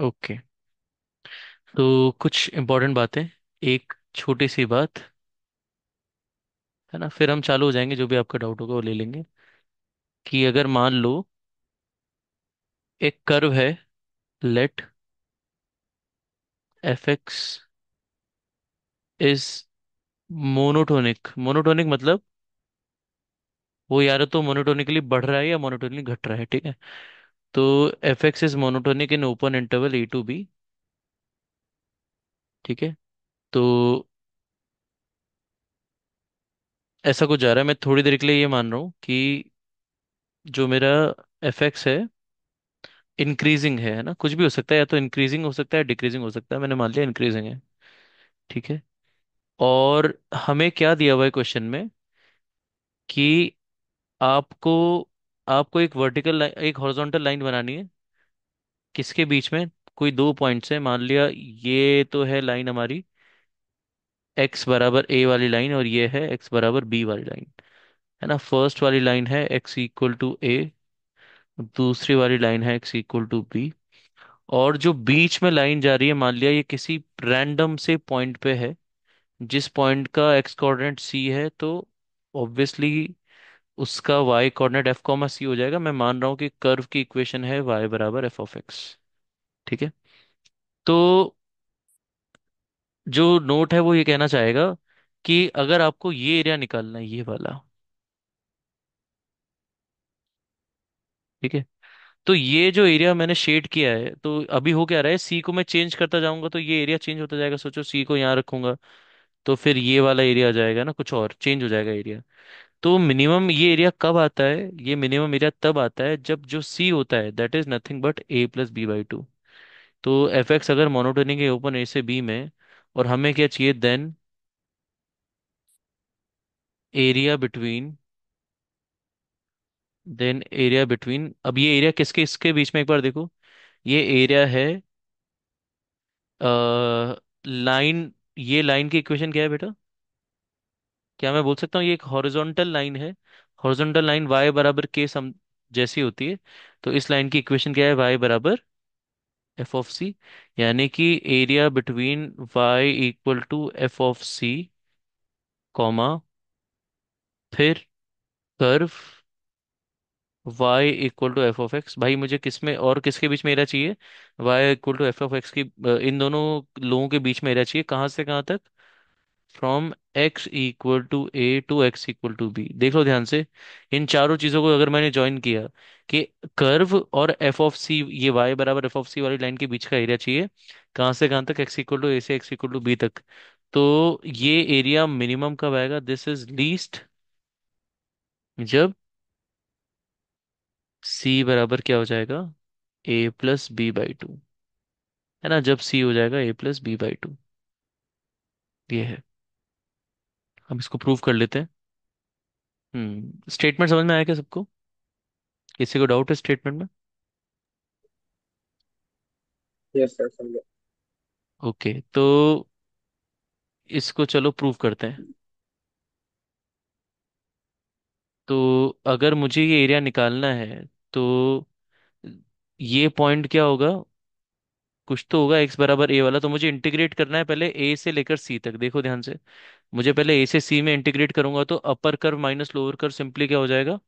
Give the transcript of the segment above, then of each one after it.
Okay. तो कुछ important बातें, एक छोटी सी बात, है ना, फिर हम चालू हो जाएंगे। जो भी आपका डाउट होगा वो ले लेंगे। कि अगर मान लो एक कर्व है, let f x is monotonic. Monotonic मतलब वो या तो मोनोटोनिकली बढ़ रहा है या मोनोटोनिकली घट रहा है, ठीक है। तो f x is monotonic in open interval a to b, ठीक है। तो ऐसा कुछ जा रहा है, मैं थोड़ी देर के लिए ये मान रहा हूँ कि जो मेरा एफ एक्स है इंक्रीजिंग है ना, कुछ भी हो सकता है, या तो इंक्रीजिंग हो सकता है, डिक्रीजिंग हो सकता है, मैंने मान लिया इंक्रीजिंग है, ठीक है। और हमें क्या दिया हुआ है क्वेश्चन में कि आपको आपको एक वर्टिकल लाइन, एक हॉरिजॉन्टल लाइन बनानी है। किसके बीच में? कोई दो पॉइंट्स है, मान लिया ये तो है लाइन हमारी x बराबर a वाली लाइन, और ये है x बराबर b वाली लाइन, है ना। फर्स्ट वाली लाइन है x इक्वल टू a, दूसरी वाली लाइन है x इक्वल टू b। और जो बीच में लाइन जा रही है, मान लिया ये किसी रैंडम से पॉइंट पे है, जिस पॉइंट का x कोऑर्डिनेट c है, तो ऑब्वियसली उसका y coordinate f comma c हो जाएगा। मैं मान रहा हूँ कि कर्व की इक्वेशन है y बराबर f ऑफ x, ठीक है। तो जो नोट है वो ये कहना चाहेगा कि अगर आपको ये एरिया निकालना है, ये वाला, ठीक है। तो ये जो एरिया मैंने शेड किया है, तो अभी हो क्या रहा है, सी को मैं चेंज करता जाऊंगा तो ये एरिया चेंज होता जाएगा। सोचो सी को यहाँ रखूंगा तो फिर ये वाला एरिया आ जाएगा ना, कुछ और चेंज हो जाएगा एरिया। तो मिनिमम ये एरिया कब आता है? ये मिनिमम एरिया तब आता है जब जो सी होता है that is nothing but a plus B by two. तो एफ एक्स अगर मोनोटोनिक है ओपन ए से बी में, और हमें क्या चाहिए then? Area between, then area between, अब ये एरिया किसके इसके बीच में, एक बार देखो। ये एरिया है लाइन, ये लाइन की इक्वेशन क्या है बेटा? क्या मैं बोल सकता हूँ ये एक हॉरिजॉन्टल लाइन है? हॉरिजॉन्टल लाइन y बराबर के सम जैसी होती है। तो इस लाइन की इक्वेशन क्या है? y बराबर एफ ऑफ सी। यानी कि area between y equal to F of C, comma, फिर curve y equal to F of X. भाई मुझे किस में और किसके बीच में एरिया चाहिए? y equal to F of x की इन दोनों लोगों के बीच में एरिया चाहिए, कहाँ से कहाँ तक? From x equal to a to x equal to b. देख लो ध्यान से, इन चारों चीजों को अगर मैंने ज्वाइन किया कि कर्व और एफ ऑफ सी, ये y बराबर एफ ऑफ सी वाली लाइन के बीच का एरिया चाहिए, कहाँ से कहाँ तक? x इक्वल टू ए से x इक्वल टू बी तक। तो ये एरिया मिनिमम कब आएगा? दिस इज लीस्ट जब c बराबर क्या हो जाएगा? a plus B by two, है ना। जब c हो जाएगा a plus B by two, ये है। हम इसको प्रूव कर लेते हैं। स्टेटमेंट समझ में आया क्या सबको? किसी को डाउट है स्टेटमेंट में? यस सर, समझे। ओके, तो इसको चलो प्रूव करते हैं। तो अगर मुझे ये एरिया निकालना है तो ये पॉइंट क्या होगा? कुछ तो होगा x बराबर a वाला। तो मुझे इंटीग्रेट करना है पहले a से लेकर c तक। देखो ध्यान से, मुझे पहले a से c में इंटीग्रेट करूंगा तो upper curve minus lower curve simply क्या हो जाएगा?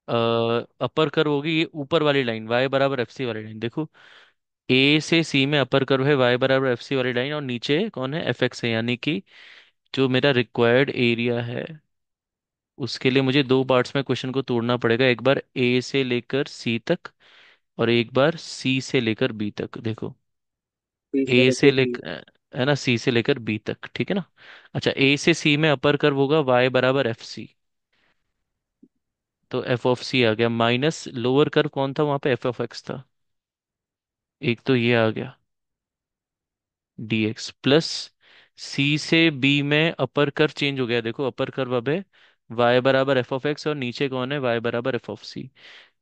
अपर कर्व होगी ये ऊपर वाली लाइन y बराबर एफ सी वाली लाइन। देखो a से c में अपर कर्व है y बराबर एफ सी वाली लाइन, और नीचे कौन है? एफ एक्स है। यानी कि जो मेरा रिक्वायर्ड एरिया है उसके लिए मुझे दो पार्ट्स में क्वेश्चन को तोड़ना पड़ेगा, एक बार ए से लेकर सी तक और एक बार सी से लेकर बी तक। देखो बी से ए से लेके बी। लेकर, है ना, सी से लेकर बी तक, ठीक है ना। अच्छा, ए से सी में अपर कर्व होगा वाई बराबर एफ सी, तो एफ ऑफ सी आ गया, माइनस लोअर कर्व कौन था वहां पे? एफ ऑफ एक्स था। एक तो ये आ गया डी एक्स, प्लस सी से बी में अपर कर्व चेंज हो गया। देखो अपर कर्व अब है वाई बराबर एफ ऑफ एक्स, और नीचे कौन है? वाई बराबर एफ ऑफ सी।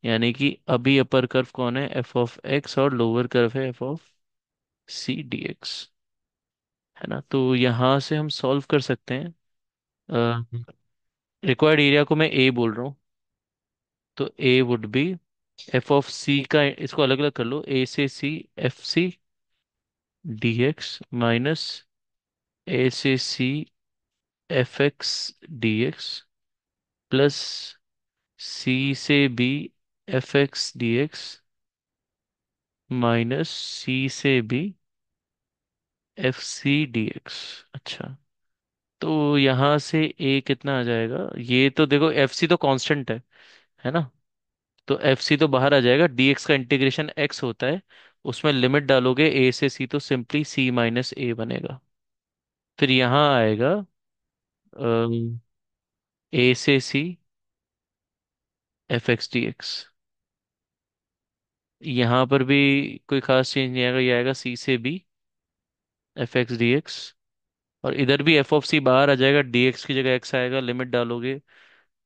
यानी कि अभी अपर कर्व कौन है? एफ ऑफ एक्स, और लोअर कर्व है f of c D x, है ना। तो यहाँ से हम सॉल्व कर सकते हैं। रिक्वायर्ड एरिया को मैं ए बोल रहा हूँ, तो A would be F of C का इसको अलग अलग कर लो, ए से सी F C D X minus A से C F x D X plus C से B F x D X minus C से B F C D X. अच्छा, तो यहाँ से ए कितना आ जाएगा? ये तो देखो एफ सी तो कांस्टेंट है ना? तो एफ सी तो बाहर आ जाएगा, डीएक्स का इंटीग्रेशन एक्स होता है, उसमें लिमिट डालोगे ए से सी तो सिंपली सी माइनस ए बनेगा। फिर यहाँ आएगा ए से C F x D x. यहाँ पर भी कोई खास चेंज नहीं आएगा, ये आएगा सी से B F x D X. और इधर भी एफ ऑफ सी बाहर आ जाएगा, डीएक्स की जगह एक्स आएगा, लिमिट डालोगे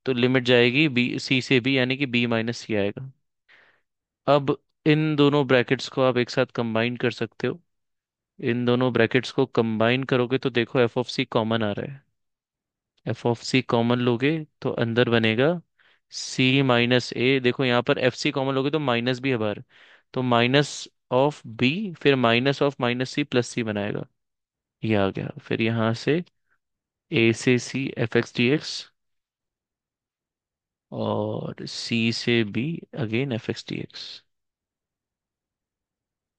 तो लिमिट जाएगी बी सी से बी, यानी कि बी माइनस सी आएगा। अब इन दोनों ब्रैकेट्स को आप एक साथ कंबाइन कर सकते हो। इन दोनों ब्रैकेट्स को कंबाइन करोगे तो देखो एफ ऑफ सी कॉमन आ रहा है। एफ ऑफ सी कॉमन लोगे तो अंदर बनेगा सी माइनस ए। देखो यहाँ पर एफ सी कॉमन लोगे तो माइनस भी है बाहर, तो माइनस ऑफ बी, फिर minus of minus C plus C बनाएगा। ये आ गया। फिर यहाँ से ए से C F x D X और सी से B again F x D X.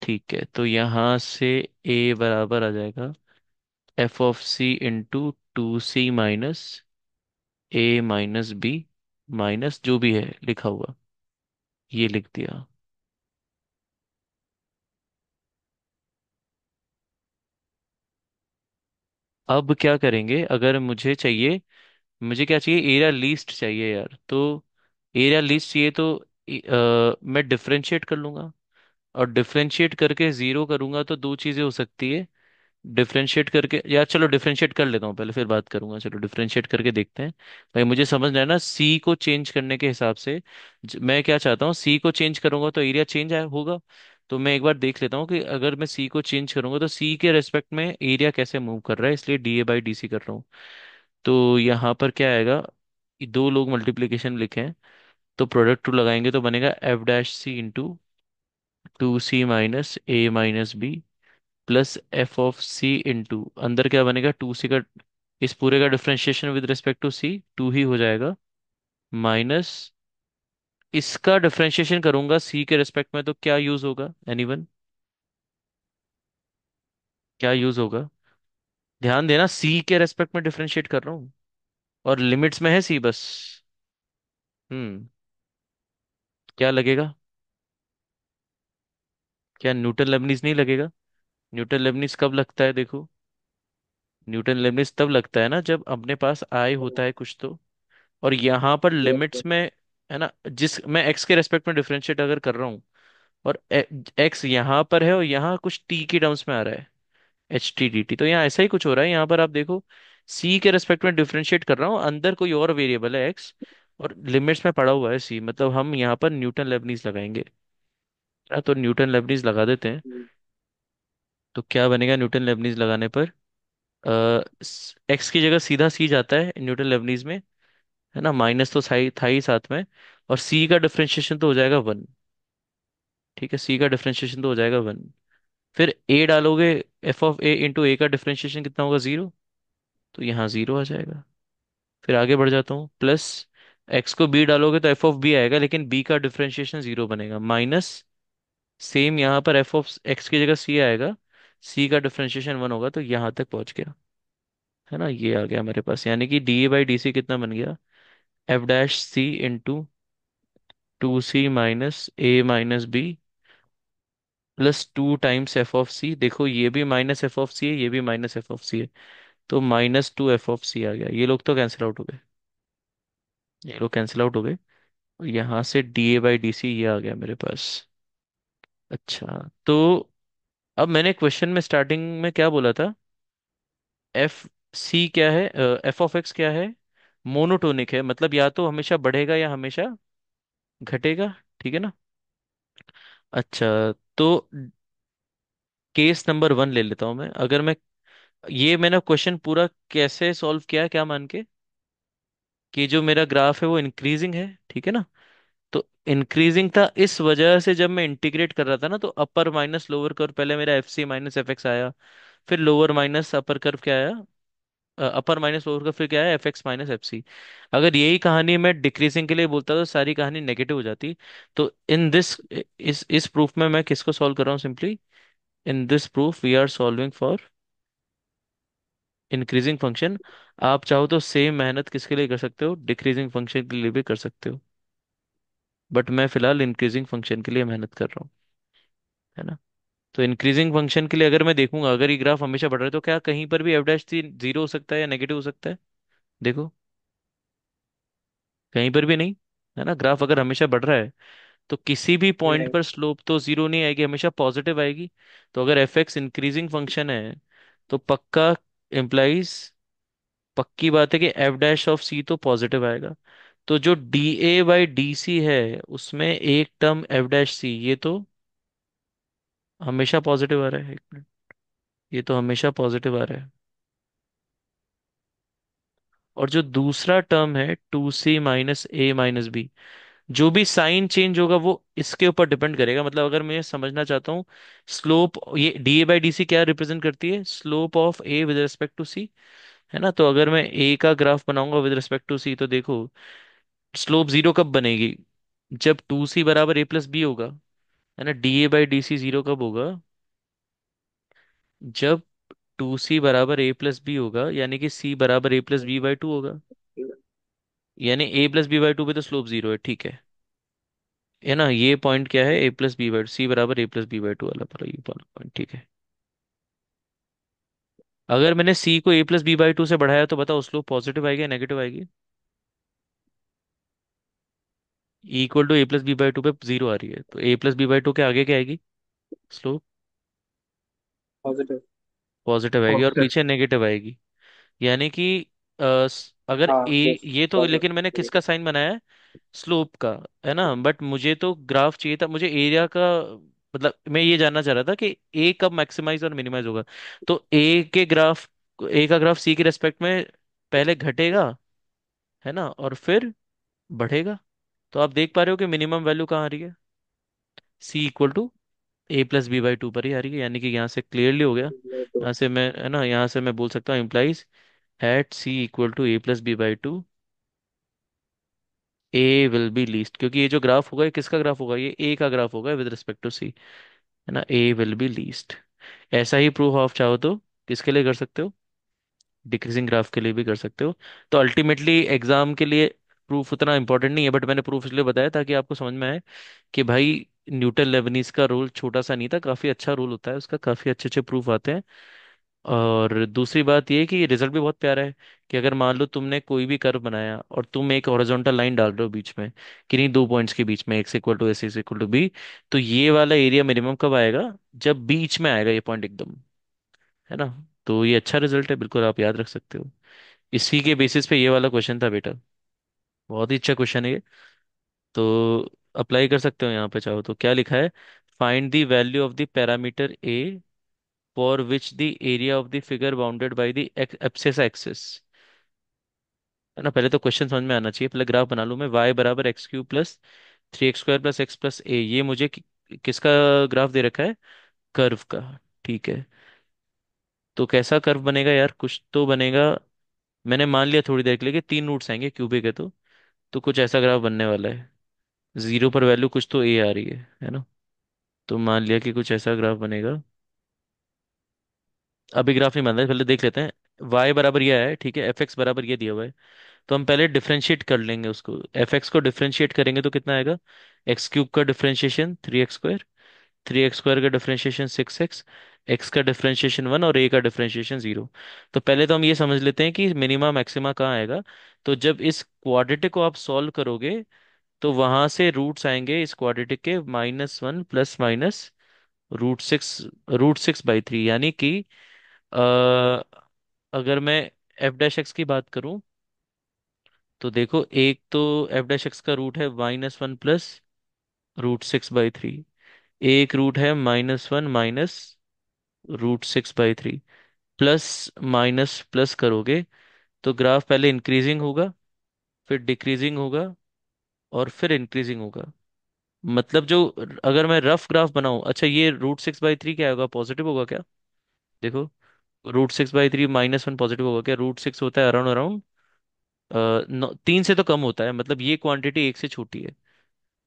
ठीक है, तो यहाँ से ए बराबर आ जाएगा F of C into two C minus A minus B minus जो भी है लिखा हुआ, ये लिख दिया। अब क्या करेंगे? अगर मुझे चाहिए, मुझे क्या चाहिए? एरिया लीस्ट चाहिए यार। तो एरिया लीस्ट चाहिए तो मैं डिफरेंशिएट कर लूंगा, और डिफरेंशिएट करके जीरो करूंगा तो दो चीजें हो सकती है। डिफरेंशिएट करके, यार चलो डिफरेंशिएट कर लेता हूँ पहले, फिर बात करूंगा। चलो डिफरेंशिएट करके देखते हैं। भाई मुझे समझना है ना, सी को चेंज करने के हिसाब से मैं क्या चाहता हूँ। सी को चेंज करूंगा तो एरिया चेंज होगा। तो मैं एक बार देख लेता हूँ कि अगर मैं सी को चेंज करूंगा तो सी के रेस्पेक्ट में एरिया कैसे मूव कर रहा है, इसलिए d A by D c कर रहा हूँ। तो यहाँ पर क्या आएगा? ये दो लोग मल्टीप्लीकेशन लिखे हैं, तो प्रोडक्ट टू लगाएंगे तो बनेगा F dash C into two C minus A minus B plus F of C into अंदर क्या बनेगा? टू सी का, इस पूरे का differentiation with respect to C two ही हो जाएगा, माइनस इसका डिफरेंशिएशन करूंगा सी के रिस्पेक्ट में तो क्या यूज होगा? एनीवन, क्या यूज होगा? ध्यान देना, सी के रेस्पेक्ट में डिफरेंशिएट कर रहा हूँ और लिमिट्स में है सी बस। हम्म, क्या लगेगा? क्या न्यूटन लेबनीज नहीं लगेगा? न्यूटन लेबनीज कब लगता है देखो? न्यूटन लेबनीज तब लगता है ना जब अपने पास आई होता है कुछ तो, और यहाँ पर यस लिमिट्स में, है ना, जिस मैं एक्स के रेस्पेक्ट में डिफरेंशिएट अगर कर रहा हूँ और एक्स यहाँ पर है और यहाँ कुछ टी के टर्म्स में आ रहा है, एच टी डी टी, तो यहाँ ऐसा ही कुछ हो रहा है। यहाँ पर आप देखो, सी के रेस्पेक्ट में डिफरेंशिएट कर रहा हूँ, अंदर कोई और वेरिएबल है एक्स, और लिमिट्स में पड़ा हुआ है सी, मतलब हम यहाँ पर न्यूटन लेबनीज लगाएंगे। तो न्यूटन लेबनीज लगा देते हैं। तो क्या बनेगा न्यूटन लेबनीज लगाने पर? एक्स की जगह सीधा सी जाता है न्यूटन लेबनीज में, है ना, माइनस तो था ही साथ में, और सी का डिफरेंशिएशन तो हो जाएगा वन। ठीक है, सी का डिफरेंशिएशन तो हो जाएगा वन। फिर ए डालोगे, एफ ऑफ ए इंटू ए का डिफरेंशिएशन कितना होगा? जीरो, तो यहाँ जीरो आ जाएगा। फिर आगे बढ़ जाता हूँ, प्लस एक्स को बी डालोगे तो एफ ऑफ बी आएगा, लेकिन बी का डिफरेंशिएशन जीरो बनेगा, माइनस सेम यहाँ पर एफ ऑफ एक्स की जगह सी आएगा, सी का डिफरेंशिएशन वन होगा, तो यहाँ तक पहुंच गया, है ना। ये आ गया मेरे पास, यानी कि D A by D C कितना बन गया? F dash C into two C minus A minus B plus two times F of C. देखो ये भी माइनस एफ ऑफ सी है, ये भी माइनस एफ ऑफ सी है, तो माइनस टू एफ ऑफ सी आ गया। ये लोग तो कैंसिल आउट हो गए, ये लोग कैंसिल आउट हो गए, और यहाँ से d A by D c ये आ गया मेरे पास। अच्छा, तो अब मैंने क्वेश्चन में स्टार्टिंग में क्या बोला था? एफ सी क्या है? एफ ऑफ एक्स क्या है? मोनोटोनिक है, मतलब या तो हमेशा बढ़ेगा या हमेशा घटेगा, ठीक है ना। अच्छा, तो केस नंबर वन ले लेता हूं मैं। अगर मैं, ये मैंने क्वेश्चन पूरा कैसे सॉल्व किया है क्या मान के, कि जो मेरा ग्राफ है वो इंक्रीजिंग है, ठीक है ना, तो इंक्रीजिंग था इस वजह से, जब मैं इंटीग्रेट कर रहा था ना, तो अपर माइनस लोअर कर्व, पहले मेरा f c minus f x आया, फिर लोअर माइनस अपर कर्व क्या आया, अपर माइनस लोअर कर्व, फिर क्या आया, f x minus f c. अगर यही कहानी मैं डिक्रीजिंग के लिए बोलता तो सारी कहानी नेगेटिव हो जाती। तो इन दिस, इस प्रूफ में मैं किसको सॉल्व कर रहा हूँ simply, in this proof we are solving for increasing function. आप चाहो तो सेम मेहनत किसके लिए कर सकते हो, डिक्रीजिंग फंक्शन के लिए भी कर सकते हो, बट मैं फिलहाल इंक्रीजिंग फंक्शन के लिए मेहनत कर रहा हूँ, है ना। तो इंक्रीजिंग फंक्शन के लिए अगर मैं देखूंगा, अगर ये ग्राफ हमेशा बढ़ रहा है, तो क्या कहीं पर भी एफ डैश जीरो हो सकता है या नेगेटिव हो सकता है? देखो, कहीं पर भी नहीं, है ना। ग्राफ अगर हमेशा बढ़ रहा है तो किसी भी पॉइंट नहीं। पर स्लोप तो जीरो नहीं आएगी, हमेशा पॉजिटिव आएगी। तो अगर एफ एक्स इंक्रीजिंग फंक्शन है, तो पक्का इम्प्लाइज, पक्की बात है कि एफ डैश ऑफ सी तो पॉजिटिव आएगा। तो जो d A by D c है, उसमें एक टर्म एफ डैश सी, ये तो हमेशा पॉजिटिव आ रहा है। एक मिनट, ये तो हमेशा पॉजिटिव आ रहा है। और जो दूसरा टर्म है टू सी माइनस ए माइनस बी, जो भी साइन चेंज होगा वो इसके ऊपर डिपेंड करेगा। मतलब अगर मैं समझना चाहता हूँ, स्लोप, ये D A by D C क्या रिप्रेजेंट करती है, slope of A with respect to C, है ना। तो अगर मैं ए का ग्राफ बनाऊंगा विद रिस्पेक्ट टू सी, तो देखो स्लोप जीरो कब बनेगी, जब टू सी बराबर ए प्लस बी होगा, है ना। D A by D c zero कब होगा, जब टू सी बराबर ए प्लस बी होगा, यानी कि सी बराबर ए प्लस बी बाई टू होगा। यानी ए प्लस बी बाई टू पे तो स्लोप जीरो है, ठीक है ना। ये पॉइंट क्या है, ए प्लस बी बाई सी बराबर ए प्लस बी बाई टू वाला पर, ये वाला पॉइंट, ठीक है। अगर मैंने सी को ए प्लस बी बाई टू से बढ़ाया, तो बताओ स्लोप पॉजिटिव आएगी या नेगेटिव आएगी? Equal to A plus B by two पे जीरो आ रही है, तो a plus B by two के आगे क्या आएगी, स्लोप पॉजिटिव। पॉजिटिव आएगी, और पॉजिटिव। पीछे नेगेटिव आएगी। यानी कि अगर हाँ ए, यस। ये तो, लेकिन मैंने पॉजिटिव। किसका साइन बनाया है, स्लोप का, है ना। बट मुझे तो ग्राफ चाहिए था, मुझे एरिया का, मतलब मैं ये जानना चाह रहा था कि ए कब मैक्सिमाइज और मिनिमाइज होगा। तो ए का ग्राफ सी के रेस्पेक्ट में पहले घटेगा, है ना, और फिर बढ़ेगा। तो आप देख पा रहे हो कि मिनिमम वैल्यू कहाँ आ रही है, C equal to A plus B by two पर ही आ रही है। यानी कि यहाँ से क्लियरली हो गया, यहाँ से मैं, है ना, यहाँ से मैं बोल सकता हूँ implies at c equal to A plus B by two, a will be least. क्योंकि ये जो ग्राफ होगा, ये किसका ग्राफ होगा, ये ए का ग्राफ होगा विद रिस्पेक्ट टू सी, है ना। ए विल बी लीस्ट। ऐसा ही प्रूफ आप चाहो तो किसके लिए कर सकते हो, डिक्रीजिंग ग्राफ के लिए भी कर सकते हो। तो अल्टीमेटली एग्जाम के लिए प्रूफ उतना इंपॉर्टेंट नहीं है, बट मैंने प्रूफ इसलिए बताया ताकि आपको समझ में आए कि भाई न्यूटन लेबनीज का रोल छोटा सा नहीं था, काफी अच्छा रोल होता है उसका, काफी अच्छे अच्छे प्रूफ आते हैं। और दूसरी बात ये है कि रिजल्ट भी बहुत प्यारा है। कि अगर मान लो तुमने कोई भी कर्व बनाया और तुम एक हॉरिजॉन्टल लाइन डाल रहे हो बीच में, किन्हीं दो पॉइंट्स के बीच में, x equal to s equal to b, तो ये वाला एरिया मिनिमम कब आएगा, जब बीच में आएगा ये पॉइंट एकदम, है ना। तो ये अच्छा रिजल्ट है, बिल्कुल आप याद रख सकते हो। इसी के बेसिस पे ये वाला क्वेश्चन था बेटा, बहुत ही अच्छा क्वेश्चन है ये। तो अप्लाई कर सकते हो यहाँ पे चाहो तो। क्या लिखा है, find the value of the parameter A for which the area of the figure bounded by the abscess axis, है ना। पहले तो क्वेश्चन समझ में आना चाहिए, पहले ग्राफ बना लूं मैं, y बराबर X Q plus three X square plus X plus A, ये मुझे किसका ग्राफ दे रखा है, कर्व का, ठीक है। तो कैसा कर्व बनेगा यार, कुछ तो बनेगा। मैंने मान लिया थोड़ी देर के लिए कि तीन रूट्स आएंगे क्यूबिक है, तो कुछ ऐसा ग्राफ बनने वाला है। जीरो पर वैल्यू कुछ तो ए आ रही है ना। तो मान लिया कि कुछ ऐसा ग्राफ बनेगा। अभी ग्राफ नहीं बन रहा है, पहले देख लेते हैं। y बराबर ये है, ठीक है, एफ एक्स बराबर ये दिया हुआ है। तो हम पहले डिफरेंशिएट कर लेंगे उसको, एफ एक्स को डिफरेंशिएट करेंगे तो कितना आएगा, एक्स क्यूब का differentiation three X square, three X square का डिफरेंशिएशन सिक्स एक्स का डिफरेंशिएशन वन, और ए का डिफरेंशिएशन जीरो। तो पहले तो हम ये समझ लेते हैं कि मिनिमा मैक्सिमा कहाँ आएगा। तो जब इस क्वाड्रेटिक को आप सॉल्व करोगे, तो वहां से रूट्स आएंगे इस क्वाड्रेटिक के minus one plus minus root six by three. यानी कि अ, अगर मैं एफ डैश एक्स की बात करूं, तो देखो एक तो एफ डैश एक्स का रूट है minus one plus root six by three, एक रूट है minus one minus root six by three. Plus minus plus करोगे तो ग्राफ पहले इंक्रीजिंग होगा, फिर डिक्रीजिंग होगा, और फिर इंक्रीजिंग होगा। मतलब जो, अगर मैं रफ ग्राफ बनाऊं, अच्छा ये √6/3 क्या होगा, पॉजिटिव होगा क्या? देखो, √6/3 -1 पॉजिटिव होगा क्या? √6 होता है अराउंड अराउंड 3 से तो कम होता है, मतलब ये क्वांटिटी 1 से छोटी है।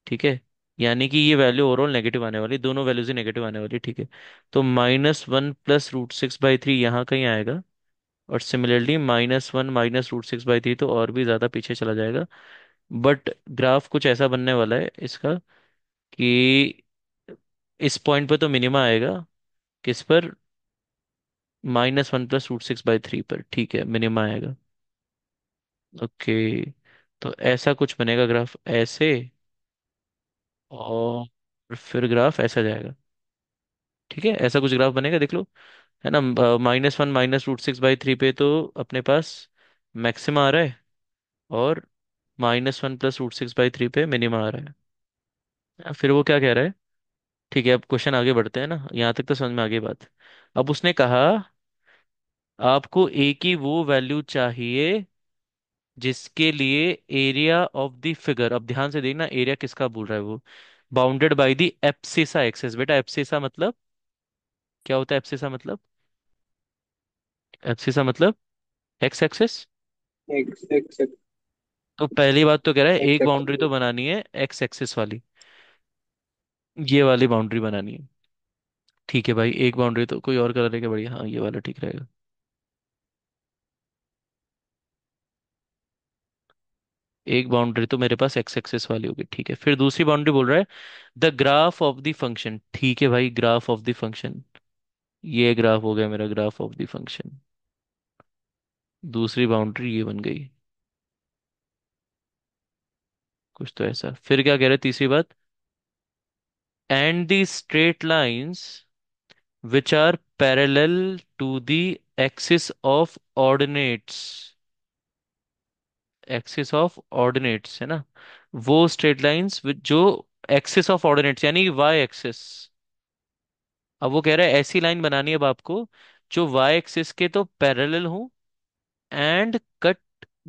ठीक है, यानी कि ये वैल्यू ओवरऑल नेगेटिव आने वाली, दोनों वैल्यूज ही नेगेटिव आने वाली। ठीक है, तो -1 प्लस √6/3 यहाँ कहीं आएगा, और सिमिलरली -1 -√6/3 तो और भी ज्यादा पीछे चला जाएगा। बट ग्राफ कुछ ऐसा बनने वाला है इसका कि इस पॉइंट पे तो मिनिमा आएगा, किस पर? -1 प्लस √6/3 पर। ठीक है, मिनिमा आएगा। ओके, तो ऐसा कुछ बनेगा ग्राफ ऐसे, और फिर ग्राफ ऐसा जाएगा। ठीक है, ऐसा कुछ ग्राफ बनेगा, देख लो। है ना, -1 -√6/3 पे तो अपने पास मैक्सिमा आ रहा है, और -1 प्लस √6/3 पे मिनिमा आ रहा है। फिर वो क्या कह रहा है? ठीक है, अब क्वेश्चन आगे बढ़ते हैं ना, यहाँ तक तो समझ में आ गई बात। अब उसने कहा आपको ए की वो वैल्यू चाहिए जिसके लिए एरिया ऑफ द फिगर, अब ध्यान से देखना एरिया किसका बोल रहा है वो, bounded by the abscissa axis. बेटा एब्सिसा मतलब क्या होता है? एब्सिसा मतलब, एब्सिसा मतलब एक्स एक्सिस। एक्स एक्स तो पहली बात तो कह रहा है एक्स एक बाउंड्री तो एक्स। बनानी है एक्स एक्सिस वाली, ये वाली बाउंड्री बनानी है। ठीक है भाई, एक बाउंड्री तो कोई और कलर लेके बढ़िया, हाँ ये वाला ठीक रहेगा। एक बाउंड्री तो मेरे पास एक्स एक्सिस वाली होगी। ठीक है, फिर दूसरी बाउंड्री बोल रहा है the graph of the function. ठीक है भाई, ग्राफ ऑफ द फंक्शन, ये ग्राफ हो गया मेरा ग्राफ ऑफ द फंक्शन। दूसरी बाउंड्री ये बन गई। कुछ तो ऐसा, फिर क्या कह रहे हैं तीसरी बात? And the straight lines which are parallel to the axis of ordinates. Axis of ordinates है ना, वो स्ट्रेट लाइंस जो एक्सिस ऑफ ऑर्डिनेट्स यानी वाई एक्सिस। अब वो कह रहा है ऐसी लाइन बनानी है अब आपको जो वाई एक्सिस के तो पैरेलल हो, and cut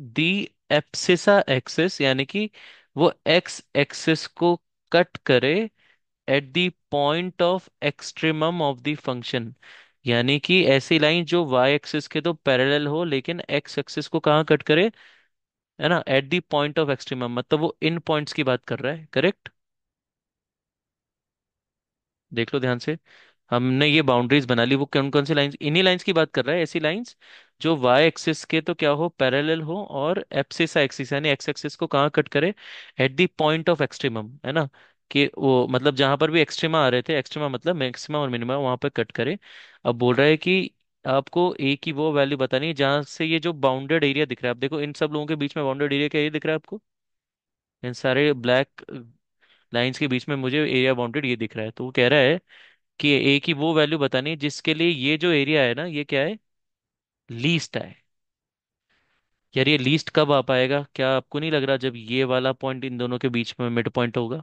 the abscissa axis, यानी कि वो एक्स एक्सिस को कट करे at the point of extremum of the function. यानी कि ऐसी लाइन जो वाई एक्सिस के तो पैरेलल हो लेकिन एक्स एक्सिस को कहाँ कट करे, है ना, at the point of extremum, मतलब वो इन पॉइंट्स की बात कर रहा है, करेक्ट? देख लो ध्यान से, हमने ये बाउंड्रीज बना ली, वो कौन कौन सी लाइंस, इन्हीं लाइंस की बात कर रहा है, ऐसी लाइंस जो वाई एक्सिस के तो क्या हो, पैरेलल हो, और एब्सिस एक्सिस यानी एक्स एक्सिस को कहाँ कट करे, at the point of extremum, है ना, कि वो मतलब जहां पर भी एक्सट्रीमा आ रहे थे, एक्सट्रीमा मतलब मैक्सिमम और मिनिमम, वहां पर कट करे। अब बोल रहा है कि आपको ए की वो वैल्यू बतानी है जहां से ये जो बाउंडेड एरिया दिख रहा है, आप देखो इन सब लोगों के बीच में बाउंडेड एरिया क्या, ये दिख रहा है आपको, इन सारे ब्लैक लाइंस के बीच में मुझे एरिया बाउंडेड ये दिख रहा है। तो वो कह रहा है कि ए की वो वैल्यू बतानी है जिसके लिए ये जो एरिया है ना, ये क्या है, लीस्ट है। यार ये लीस्ट कब आ पाएगा, क्या आपको नहीं लग रहा जब ये वाला पॉइंट इन दोनों के बीच में मिड पॉइंट होगा?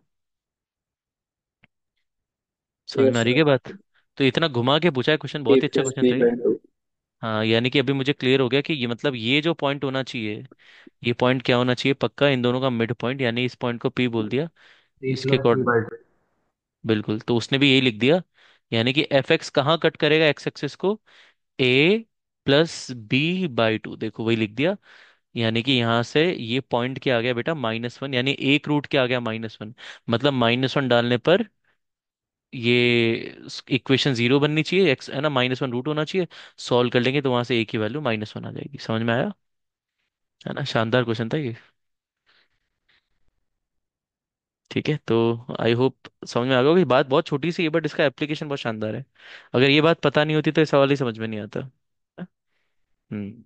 समझ में आ यस रही है क्या बात? तो इतना घुमा के पूछा है क्वेश्चन, ए बहुत ही अच्छा प्लस क्वेश्चन बी था ये। By two. हाँ, यानी कि अभी मुझे क्लियर हो गया कि ये मतलब ये जो पॉइंट होना चाहिए, ये पॉइंट क्या होना चाहिए पक्का, इन दोनों का मिड पॉइंट, यानी इस पॉइंट को पी बोल दिया। ए इसके plus be according by two. बिल्कुल, तो उसने भी यही लिख दिया, यानी कि एफ एक्स कहाँ कट करेगा एक्स एक्सिस को, A+B/2, देखो वही लिख दिया। यानी कि यहाँ से ये पॉइंट क्या आ गया बेटा, -1, यानी एक रूट क्या आ गया, -1, मतलब -1 डालने पर ये इक्वेशन जीरो बननी चाहिए, एक्स है ना, -1 रूट होना चाहिए। सॉल्व कर लेंगे तो वहां से ए की वैल्यू -1 आ जाएगी। समझ में आया? है ना, शानदार क्वेश्चन था ये। ठीक है, तो आई होप समझ में आ गया होगा। बात बहुत छोटी सी है बट इसका एप्लीकेशन बहुत शानदार है। अगर ये बात पता नहीं होती तो ये सवाल ही समझ में नहीं आता। हम्म।